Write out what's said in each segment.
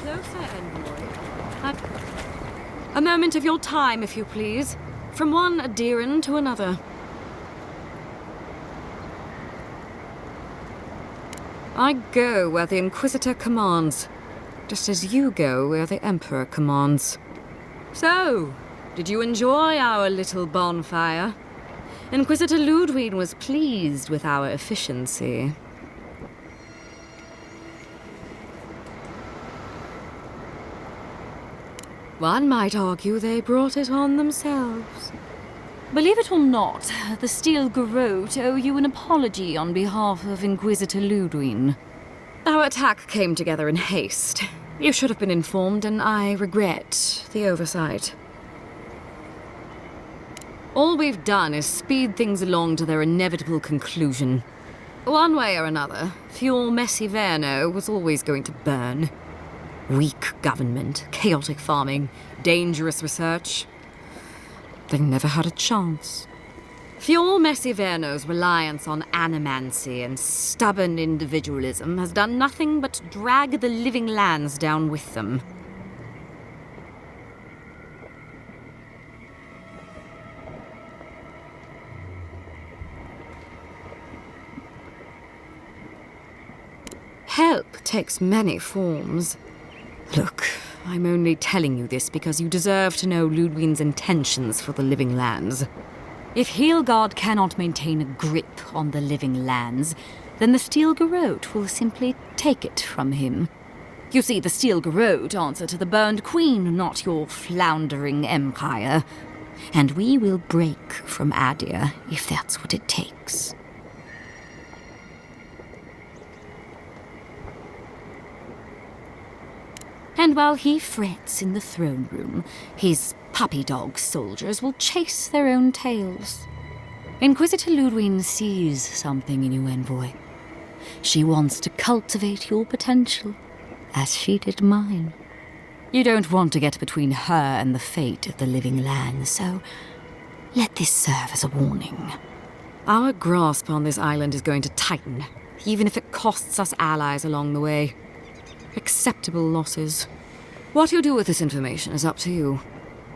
closer, envoy. A moment of your time, if you please. From one adherent to another. I go where the Inquisitor commands, just as you go where the Emperor commands. So, did you enjoy our little bonfire? Inquisitor Ludwig was pleased with our efficiency. One might argue they brought it on themselves. Believe it or not, the Steel Garrote owe you an apology on behalf of Inquisitor Ludwig. Our attack came together in haste. You should have been informed, and I regret the oversight. All we've done is speed things along to their inevitable conclusion. One way or another, Fuel Messiverno was always going to burn. Weak government, chaotic farming, dangerous research. They never had a chance. Fuel Messiverno's reliance on animancy and stubborn individualism has done nothing but drag the living lands down with them. Help takes many forms. Look, I'm only telling you this because you deserve to know Ludwig's intentions for the living lands. If Heelgard cannot maintain a grip on the living lands, then the Steel Garrote will simply take it from him. You see, the Steel Garrote answer to the Burned Queen, not your floundering empire. And we will break from Adir if that's what it takes. And while he frets in the throne room, his puppy dog soldiers will chase their own tails. Inquisitor Ludwig sees something in you, envoy. She wants to cultivate your potential, as she did mine. You don't want to get between her and the fate of the living land, so let this serve as a warning. Our grasp on this island is going to tighten, even if it costs us allies along the way. Acceptable losses. What you do with this information is up to you.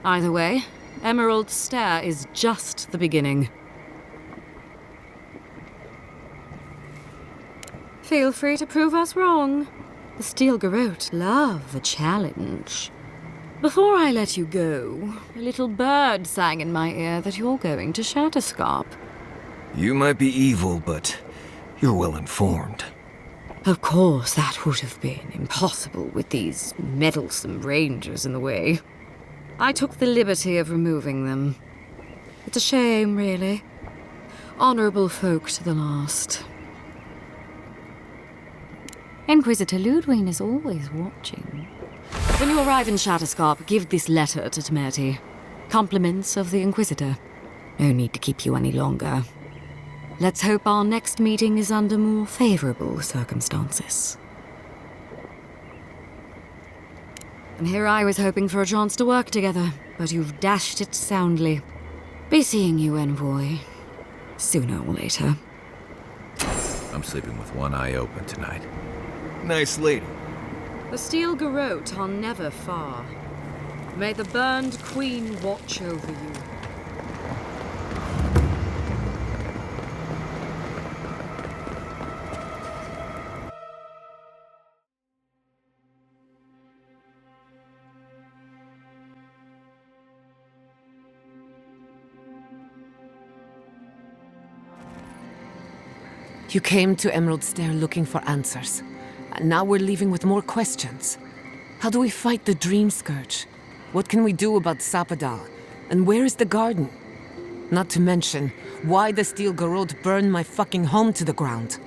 Either way, Emerald Stair is just the beginning. Feel free to prove us wrong. The Steel Garrote love a challenge. Before I let you go, a little bird sang in my ear that you're going to Shatterscarp. You might be evil, but you're well informed. Of course, that would have been impossible with these meddlesome rangers in the way. I took the liberty of removing them. It's a shame, really. Honorable folk to the last. Inquisitor Ludwig is always watching. When you arrive in Shatterscarp, give this letter to Temerty. Compliments of the Inquisitor. No need to keep you any longer. Let's hope our next meeting is under more favorable circumstances. And here I was hoping for a chance to work together, but you've dashed it soundly. Be seeing you, envoy. Sooner or later. I'm sleeping with one eye open tonight. Nice lady. The Steel Garrote are never far. May the Burned Queen watch over you. You came to Emerald Stair looking for answers. And now we're leaving with more questions. How do we fight the Dream Scourge? What can we do about Sapadal? And where is the garden? Not to mention, why the Steel Garrote burned my fucking home to the ground.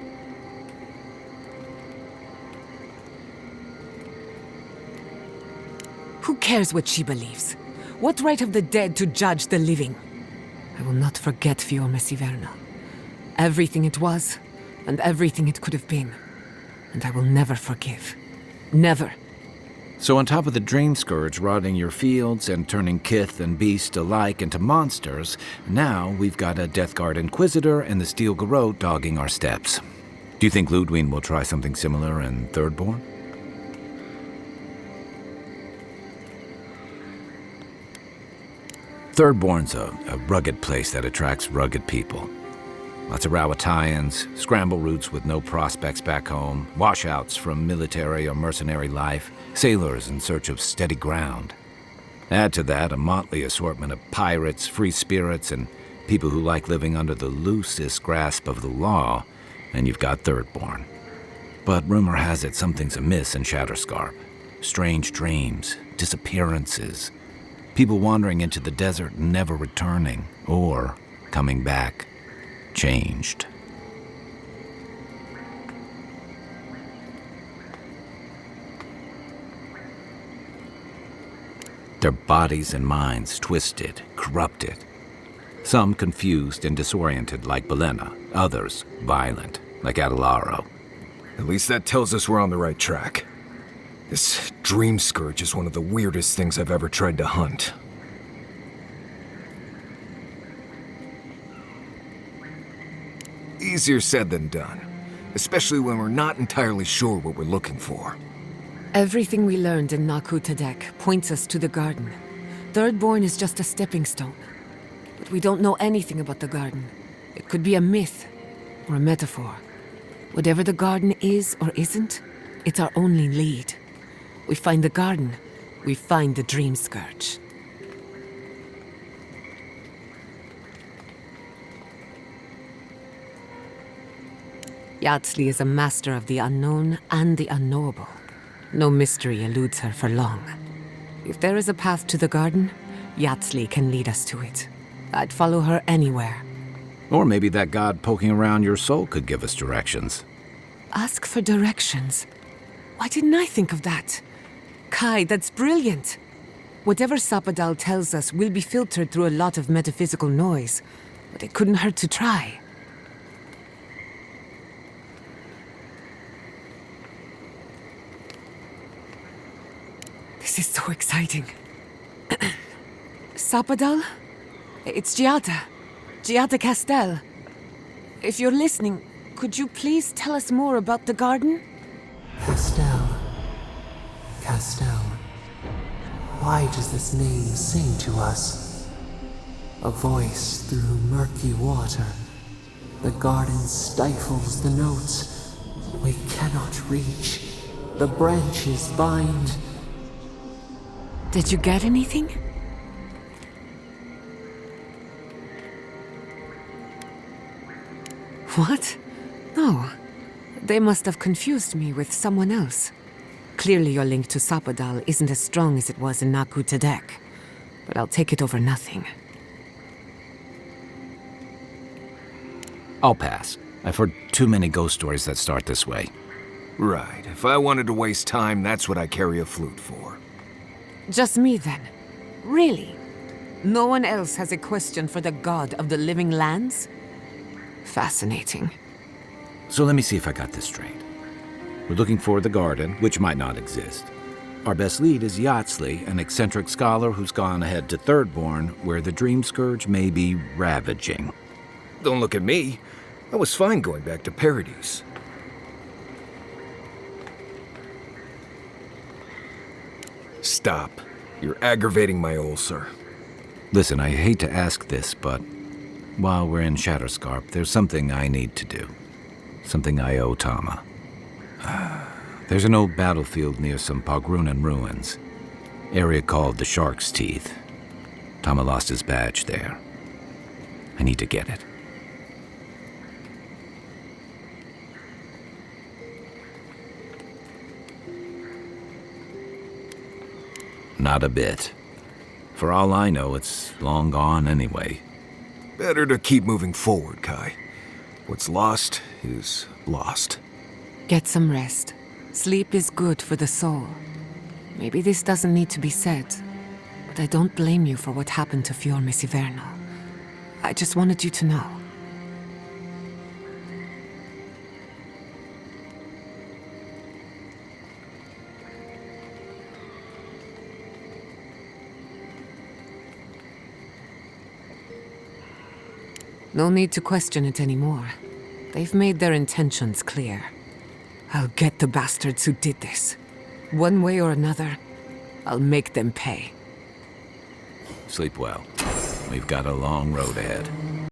Who cares what she believes? What right have the dead to judge the living? I will not forget Fior Messiverna. Everything it was, and everything it could have been. And I will never forgive. Never. So on top of the Dream Scourge rotting your fields and turning kith and beast alike into monsters, now we've got a Death Guard Inquisitor and the Steel Garrote dogging our steps. Do you think Ludwig will try something similar in Thirdborn? Thirdborn's a rugged place that attracts rugged people. Lots of Rawatayans, scramble routes with no prospects back home, washouts from military or mercenary life, sailors in search of steady ground. Add to that a motley assortment of pirates, free spirits, and people who like living under the loosest grasp of the law, and you've got Thirdborn. But rumor has it something's amiss in Shatterscarp. Strange dreams, disappearances, people wandering into the desert and never returning, or coming back changed. Their bodies and minds twisted, corrupted. Some confused and disoriented like Belena, others violent like Adelaro. At least that tells us we're on the right track. This dream scourge is one of the weirdest things I've ever tried to hunt. Easier said than done, especially when we're not entirely sure what we're looking for. Everything we learned in Naku Tadek points us to the garden. Thirdborn is just a stepping stone. But we don't know anything about the garden. It could be a myth or a metaphor. Whatever the garden is or isn't, it's our only lead. We find the garden, we find the dream scourge. Yatsley is a master of the unknown and the unknowable. No mystery eludes her for long. If there is a path to the garden, Yatsley can lead us to it. I'd follow her anywhere. Or maybe that god poking around your soul could give us directions. Ask for directions. Why didn't I think of that? Kai, that's brilliant. Whatever Sapadal tells us will be filtered through a lot of metaphysical noise, but it couldn't hurt to try. This is so exciting. Sapadal? It's Giada. Giada Castel. If you're listening, could you please tell us more about the garden? Castel. Castel. Why does this name sing to us? A voice through murky water. The garden stifles the notes. We cannot reach. The branches bind. Did you get anything? What? No. They must have confused me with someone else. Clearly your link to Sapadal isn't as strong as it was in Naku Tadek, but I'll take it over nothing. I'll pass. I've heard too many ghost stories that start this way. Right. If I wanted to waste time, that's what I carry a flute for. Just me then? Really? No one else has a question for the god of the living lands? Fascinating. So let me see if I got this straight. We're looking for the garden, which might not exist. Our best lead is Yatsley, an eccentric scholar who's gone ahead to Thirdborn, where the dream scourge may be ravaging. Don't look at me. I was fine going back to Paradise. Stop. You're aggravating my ulcer. Listen, I hate to ask this, but while we're in Shatterscarp, there's something I need to do. Something I owe Tama. There's an old battlefield near some Pogrunan ruins. Area called the Shark's Teeth. Tama lost his badge there. I need to get it. Not a bit. For all I know, it's long gone anyway. Better to keep moving forward, Kai. What's lost is lost. Get some rest. Sleep is good for the soul. Maybe this doesn't need to be said, but I don't blame you for what happened to Fior Messiverno. I just wanted you to know. No need to question it anymore. They've made their intentions clear. I'll get the bastards who did this. One way or another, I'll make them pay. Sleep well. We've got a long road ahead.